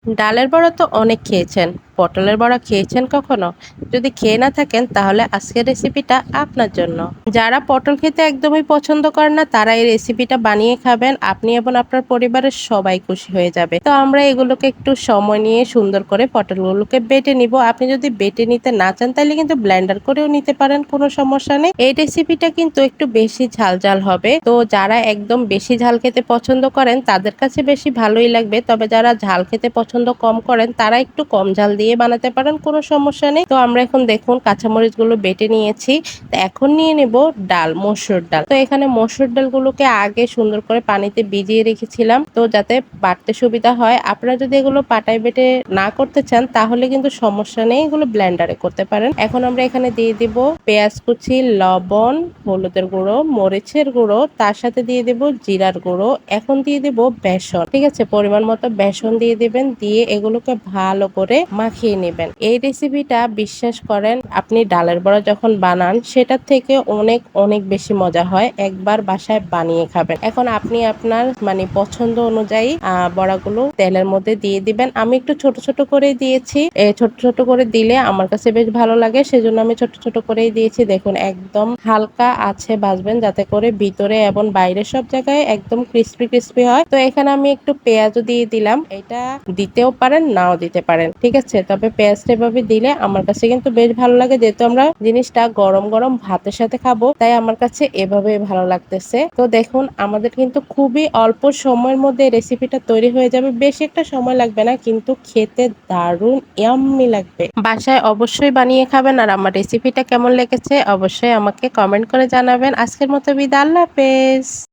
ডালের বড়া তো অনেক খেয়েছেন। পটলের বড়া খেয়েছেন কখনো? যদি খেয়ে না থাকেন তাহলে আজকের রেসিপিটা আপনার জন্য। যারা পটল খেতে একদমই পছন্দ করেন না তারা এই রেসিপিটা বানিয়ে খাবেন। আপনি এবং আপনার পরিবারের সবাই খুশি হয়ে যাবে। তো আমরা এগুলোকে একটু সময় নিয়ে সুন্দর করে পটলগুলোকে বেটে নিব। আপনি যদি বেটে নিতে না চান তাহলে কিন্তু ব্লেন্ডার করেও নিতে পারেন, কোনো সমস্যা নেই। এই রেসিপিটা কিন্তু একটু বেশি ঝাল ঝাল হবে। তো যারা একদম বেশি ঝাল খেতে পছন্দ করেন তাদের কাছে বেশি ভালোই লাগবে। তবে যারা ঝাল খেতে পছন্দ কম করেন তারা একটু কম ঝাল দিয়ে বানাতে পারেন, কোনো সমস্যা নেই। তো আমরা এখন দেখুন কাঁচামরিচ গুলো বেটে নিয়েছি। তো এখন নিয়ে নেব ডাল, মসুর ডাল। তো এখানে মসুর ডালগুলোকে আগে সুন্দর করে পানিতে ভিজিয়ে রেখেছিলাম, তো যাতে বাটতে সুবিধা হয়। আপনারা যদি এগুলো পাটায় বেটে না করতে চান তাহলে কিন্তু সমস্যা নেই, এগুলো ব্লেন্ডারে করতে পারেন। এখন আমরা এখানে দিয়ে দিব পেঁয়াজ কুচি, লবণ, হলুদের গুঁড়ো, মরিচের গুঁড়ো, তার সাথে দিয়ে দেব জিরার গুঁড়ো। এখন দিয়ে দেব বেসন, ঠিক আছে? পরিমাণ মতো বেসন দিয়ে দিবেন, দিয়ে এগুলোকে ভালো করে মাখিয়ে নেবেন। এই রেসিপিটা বিশ্বাস করেন আপনি ডালের বড়া যখন বানান সেটার থেকে অনেক অনেক বেশি মজা হয়। একবার বাসায় বানিয়ে খাবেন। এখন আপনি আপনার পছন্দ অনুযায়ী বড়াগুলো তেলের মধ্যে দিয়ে দিবেন। আমি একটু ছোট ছোট করে দিয়েছি। ছোট ছোট করে দিলে আমার কাছে বেশ ভালো লাগে, সেজন্য আমি ছোট ছোট করেই দিয়েছি। দেখুন একদম হালকা আছে ভাজবেন যাতে করে ভিতরে এবং বাইরে সব জায়গায় একদম ক্রিস্পি ক্রিস্পি হয়। তো এখানে আমি একটু পেঁয়াজও দিয়ে দিলাম। এটা দিতেও পারেন, নাও দিতে পারেন, ঠিক আছে? তবে পেঁয়াজটা এভাবে দিলে আমার কাছে কিন্তু বেশ ভালো লাগে, যেহেতু আমরা জিনিসটা গরম গরম ভাতের সাথে খাবো, তাই আমার কাছে এভাবে ভালো লাগতেছে। তো দেখুন আমাদের কিন্তু খুবই অল্প সময়ের মধ্যে রেসিপিটা তৈরি হয়ে যাবে। বেশি একটা সময় লাগবে না, কিন্তু খেতে দারুণ ইয়াম্মি লাগবে। বাসায় অবশ্যই বানিয়ে খাবেন। আর আমার রেসিপিটা কেমন লেগেছে অবশ্যই আমাকে কমেন্ট করে জানাবেন। আজকের মতো বিদায়, আল্লাহ হাফেজ।